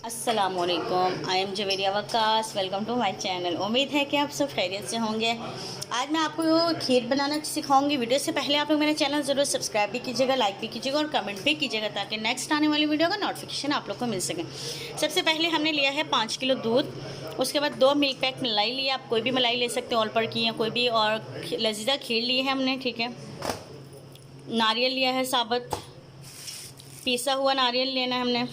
अस्सलामुअलैकुम, I am Javeria Waqas. Welcome to my channel. उम्मीद है कि आप सब खैरियत से होंगे। आज मैं आपको खीर बनाना सिखाऊंगी। वीडियो से पहले आप लोग मेरा चैनल ज़रूर सब्सक्राइब भी कीजिएगा, लाइक भी कीजिएगा और कमेंट भी कीजिएगा ताकि नेक्स्ट आने वाली वीडियो का नोटिफिकेशन आप लोग को मिल सके। सबसे पहले हमने लिया है 5 किलो दूध। उसके बाद 2 मिल्क पैक मलाई लिया। आप कोई भी मलाई ले सकते हैं, ऑलपर की या कोई भी, और लजीजा खीर ली है हमने। ठीक है, नारियल लिया है साबुत, पिसा हुआ नारियल लेना है हमने,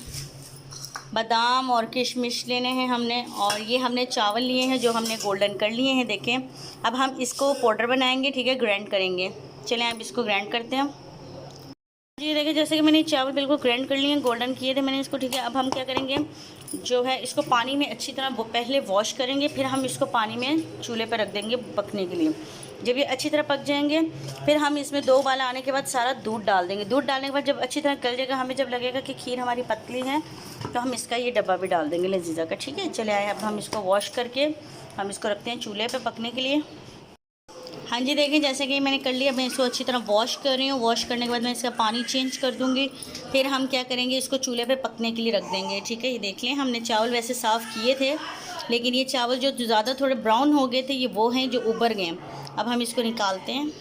बादाम और किशमिश लेने हैं हमने, और ये हमने चावल लिए हैं जो हमने गोल्डन कर लिए हैं। देखें, अब हम इसको पाउडर बनाएंगे। ठीक है, ग्राइंड करेंगे। चलें अब इसको ग्राइंड करते हैं। ये देखें, जैसे कि मैंने चावल बिल्कुल ग्राइंड कर लिए हैं, गोल्डन किए थे मैंने इसको। ठीक है, अब हम क्या करेंगे, जो है इसको पानी में अच्छी तरह पहले वॉश करेंगे, फिर हम इसको पानी में चूल्हे पर रख देंगे पकने के लिए। जब ये अच्छी तरह पक जाएंगे, फिर हम इसमें 2 उबाल आने के बाद सारा दूध डाल देंगे। दूध डालने के बाद जब अच्छी तरह गल जाएगा, हमें जब लगेगा कि खीर हमारी पतली है, तो हम इसका ये डब्बा भी डाल देंगे लजीजा का। ठीक है, चले आए, अब हम इसको वॉश करके हम इसको रखते हैं चूल्हे पे पकने के लिए। हाँ जी, देखिए जैसे कि मैंने कर लिया। मैं इसको अच्छी तरह वॉश कर रही हूँ। वॉश करने के बाद मैं इसका पानी चेंज कर दूँगी। फिर हम क्या करेंगे, इसको चूल्हे पे पकने के लिए रख देंगे। ठीक है, ये देख लें, हमने चावल वैसे साफ़ किए थे, लेकिन ये चावल जो ज़्यादा थोड़े ब्राउन हो गए थे, ये वो हैं जो उबर गए। अब हम इसको निकालते हैं।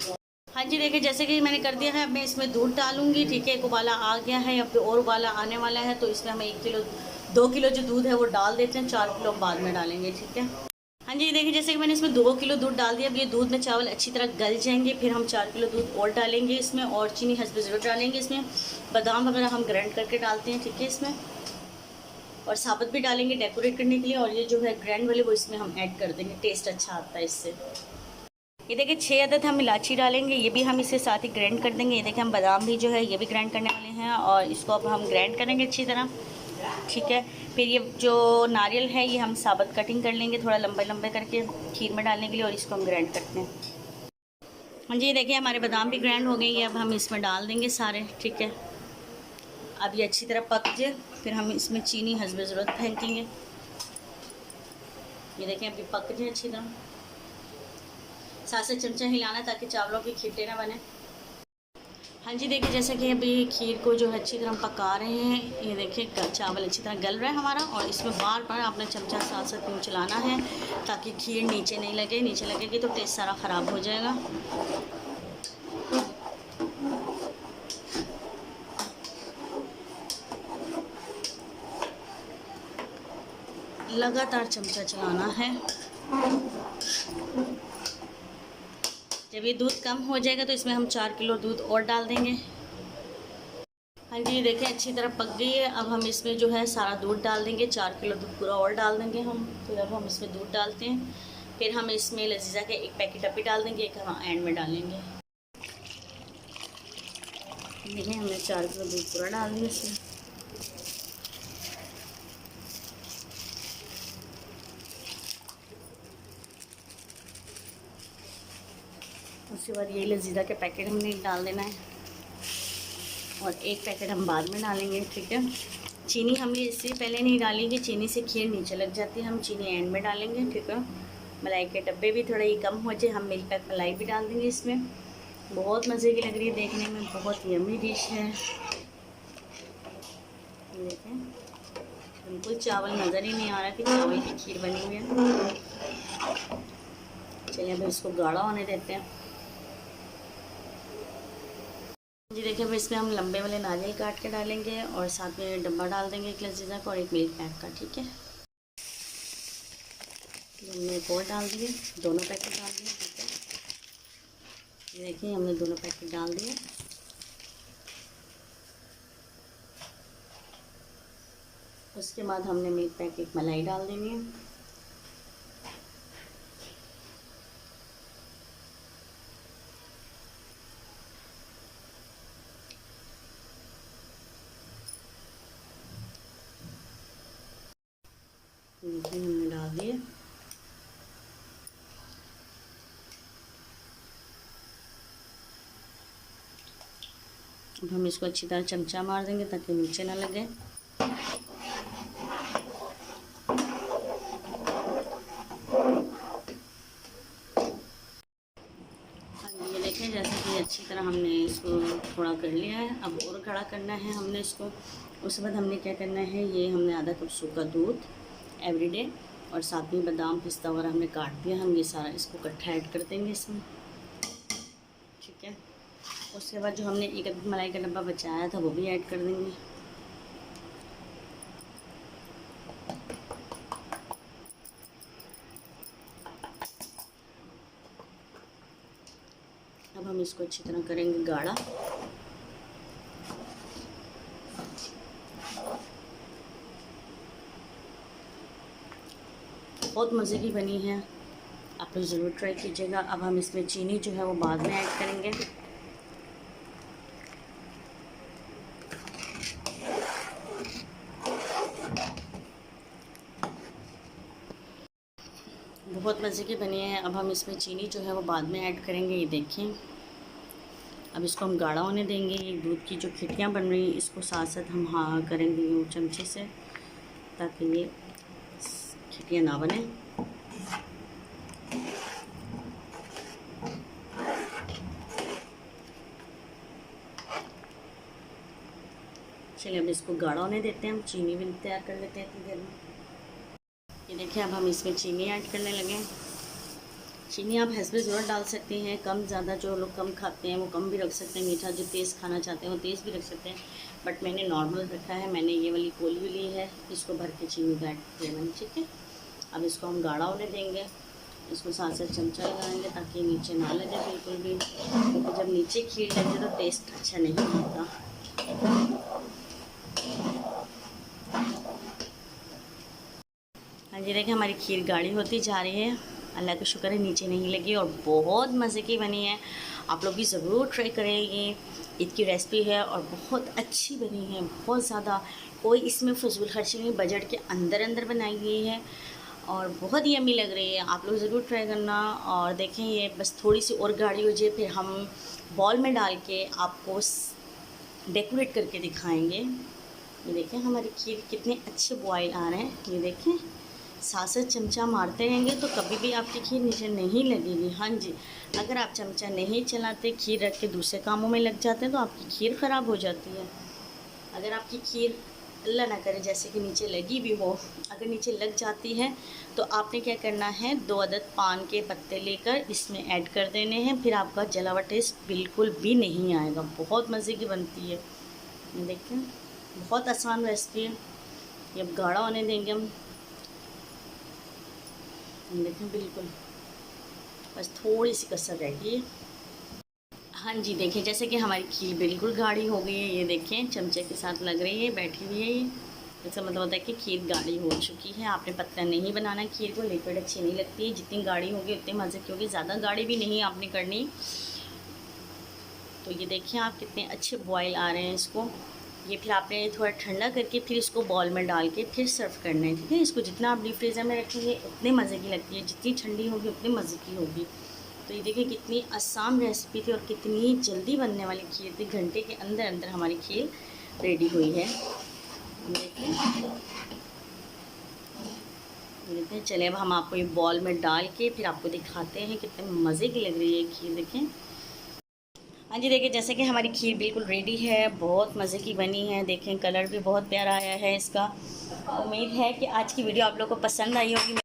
हाँ जी, देखिए जैसे कि मैंने कर दिया है। अब मैं इसमें दूध डालूँगी। ठीक है, एक उबाला आ गया है, अब और उबाला आने वाला है, तो इसमें हम 1 किलो 2 किलो जो दूध है वो डाल देते हैं। 4 किलो बाद में डालेंगे। ठीक है, हाँ जी, देखिए जैसे कि मैंने इसमें 2 किलो दूध डाल दिया। अब ये दूध में चावल अच्छी तरह गल जाएंगे, फिर हम 4 किलो दूध और डालेंगे इसमें, और चीनी हस्ब ज़रूरत डालेंगे इसमें। बादाम वगैरह हम ग्राइंड करके डालते हैं। ठीक है, इसमें और साबुत भी डालेंगे डेकोरेट करने के लिए, और ये जो है ग्राइंड वाले वो इसमें हम ऐड कर देंगे, टेस्ट अच्छा आता है इससे। ये देखिए 6 अदद हम इलायची डालेंगे, ये भी हम इसके साथ ही ग्राइंड कर देंगे। ये देखिए हम बादाम भी जो है ये भी ग्राइंड करने वाले हैं, और इसको अब हम ग्राइंड करेंगे अच्छी तरह। ठीक है, फिर ये जो नारियल है ये हम साबुत कटिंग कर लेंगे थोड़ा लंबे लंबे करके खीर में डालने के लिए, और इसको हम ग्राइंड करते हैं। हाँ जी, देखिए हमारे बादाम भी ग्राइंड हो गई है। अब हम इसमें डाल देंगे सारे। ठीक है, अब ये अच्छी तरह पक जाए, फिर हम इसमें चीनी हस्ब ज़रूरत फेंकेंगे। ये देखें अभी पक जाए अच्छी तरह। साथ से चमचा हिलाना ताकि चावलों की खीटे ना बने। हाँ जी, देखिए जैसे कि अभी खीर को जो है अच्छी तरह पका रहे हैं। ये देखिए चावल अच्छी तरह गल रहा है हमारा, और इसमें बार बार आपने चमचा साथ साथ यूँ चलाना है ताकि खीर नीचे नहीं लगे। नीचे लगेगी तो टेस्ट सारा ख़राब हो जाएगा। लगातार चमचा चलाना है। जब ये दूध कम हो जाएगा तो इसमें हम 4 किलो दूध और डाल देंगे। हाँ जी, देखें अच्छी तरह पक गई है। अब हम इसमें जो है सारा दूध डाल देंगे। 4 किलो दूध पूरा और डाल देंगे हम। फिर अब हम इसमें दूध डालते हैं। फिर हम इसमें लजीजा के 1 पैकेट अभी डाल देंगे, 1 हम एंड में डालेंगे। देखें हमने 4 किलो दूध पूरा डाल दिया इसमें। उसके बाद ये लजीजा के पैकेट हमने डाल देना है, और 1 पैकेट हम बाद में डालेंगे। ठीक है, चीनी हमने इससे पहले नहीं डालेंगे, चीनी से खीर नीचे लग जाती है, हम चीनी एंड में डालेंगे। ठीक है, मलाई के डब्बे भी थोड़ा ये कम हो जाए, हम मिल्क पैक मलाई भी डाल देंगे इसमें। बहुत मज़े की लग रही है, देखने में बहुत यम्मी डिश है। देखें बिल्कुल चावल नज़र ही नहीं आ रहा कि चावल की खीर बनी हुई है। चलिए अब इसको गाढ़ा होने देते हैं। जी देखिए, अब इसमें हम लंबे वाले नारियल काट के डालेंगे, और साथ में डब्बा डाल देंगे 1 लजीजा का और 1 मिल्क पैक का। ठीक है, हमने 1 और डाल दिए, दोनों पैकेट डाल दिए। ठीक है, ये देखिए हमने दोनों पैकेट डाल दिए। उसके बाद हमने मिल्क पैक 1 मलाई डाल देनी है। हमने डाल दिए। अब हम इसको अच्छी तरह चमचा मार देंगे ताकि नीचे ना लगे। ये देखें जैसे कि अच्छी तरह हमने इसको थोड़ा कर लिया है, अब और गाढ़ा करना है हमने इसको। उसके बाद हमने क्या करना है, ये हमने आधा कप सूखा दूध एवरीडे और साथ में बादाम पिस्ता वगैरह हमने काट दिया, हम ये सारा इसको इकट्ठा ऐड कर देंगे इसमें, ठीक है। उसके बाद जो हमने एक अदद मलाई का डब्बा बचाया था वो भी ऐड कर देंगे। अब हम इसको अच्छी तरह करेंगे गाढ़ा। बहुत मज़े की बनी है, आप लोग ज़रूर ट्राई कीजिएगा। अब हम इसमें चीनी जो है वो बाद में ऐड करेंगे। बहुत मज़े की बनी है। अब हम इसमें चीनी जो है वो बाद में ऐड करेंगे। ये देखें, अब इसको हम गाढ़ा होने देंगे। ये दूध की जो खिटियाँ बन रही हैं इसको साथ साथ हम हाँ करेंगे यूँ चमचे से, ताकि ये खिटियाँ ना बने। चलिए अब इसको गाढ़ा होने देते हैं, हम चीनी भी तैयार कर लेते हैं इतनी देर में। ये देखिए, अब हम इसमें चीनी ऐड करने लगे। चीनी आप हस्बे ज़रूर डाल सकते हैं, कम ज़्यादा, जो लोग कम खाते हैं वो कम भी रख सकते हैं, मीठा जो तेज़ खाना चाहते हैं वो तेज़ भी रख सकते हैं, बट मैंने नॉर्मल रखा है। मैंने ये वाली कोली ली है, इसको भर के चीनी का ऐड किया मैंने, ठीक है। अब इसको हम गाढ़ा होने देंगे, इसको साथ साथ चमचा लगाएंगे ताकि नीचे ना लगे बिल्कुल भी, क्योंकि जब नीचे खीर लगे तो टेस्ट अच्छा नहीं आता। हाँ जी, देखिए हमारी खीर गाढ़ी होती जा रही है, अल्लाह का शुक्र है नीचे नहीं लगी और बहुत मज़े की बनी है। आप लोग भी ज़रूर ट्राई करें, ये ईद की रेसिपी है और बहुत अच्छी बनी है, बहुत ज़्यादा। कोई इसमें फजूल खर्ची नहीं, बजट के अंदर अंदर बनाई गई है और बहुत ही यम्मी लग रही है। आप लोग ज़रूर ट्राई करना। और देखें, ये बस थोड़ी सी और गाढ़ी हो जाए, फिर हम बॉल में डाल के आपको डेकोरेट करके दिखाएँगे। ये देखें हमारी खीर कितने अच्छे बॉयल आ रहे हैं। ये देखें, साथ साथ चमचा मारते रहेंगे तो कभी भी आपकी खीर नीचे नहीं लगेगी। हाँ जी, अगर आप चमचा नहीं चलाते, खीर रख के दूसरे कामों में लग जाते हैं तो आपकी खीर ख़राब हो जाती है। अगर आपकी खीर अल्लाह ना करे जैसे कि नीचे लगी भी हो, अगर नीचे लग जाती है तो आपने क्या करना है, 2 अदद पान के पत्ते लेकर इसमें ऐड कर देने हैं, फिर आपका जला हुआ टेस्ट बिल्कुल भी नहीं आएगा। बहुत मज़े की बनती है। ये देखें, बहुत आसान रेसिपी है। ये अब गाढ़ा होने देंगे हम। देखें, बिल्कुल बस थोड़ी सी कसर रह गई है। हाँ जी, देखिए जैसे कि हमारी खीर बिल्कुल गाढ़ी हो गई है। ये देखें, चमचे के साथ लग रही है, बैठी हुई है। ये इसका मतलब होता है कि खीर गाढ़ी हो चुकी है। आपने पतला नहीं बनाना खीर को, लिक्विड अच्छी नहीं लगती है। जितनी गाढ़ी होगी उतनी मज़े की होगी, ज़्यादा गाढ़ी भी नहीं आपने करनी। तो ये देखिए आप कितने अच्छे बॉयल आ रहे हैं इसको। ये फिर आपने थोड़ा ठंडा करके फिर इसको बॉल में डाल के फिर सर्व करना है, ठीक है। इसको जितना आप डीप फ्रीज़र में रखेंगे उतने मज़े की लगती है, जितनी ठंडी होगी उतनी मज़े की होगी। तो ये देखिए कितनी आसान रेसिपी थी और कितनी जल्दी बनने वाली खीर थी। घंटे के अंदर अंदर हमारी खीर रेडी हुई है। देखिए, चलिए अब हम आपको ये बॉल में डाल के फिर आपको दिखाते हैं कितने मज़े की लग रही है खीर। देखें, हाँ जी, देखिए जैसे कि हमारी खीर बिल्कुल रेडी है, बहुत मज़े की बनी है। देखें, कलर भी बहुत प्यारा आया है इसका। उम्मीद है कि आज की वीडियो आप लोगों को पसंद आई होगी।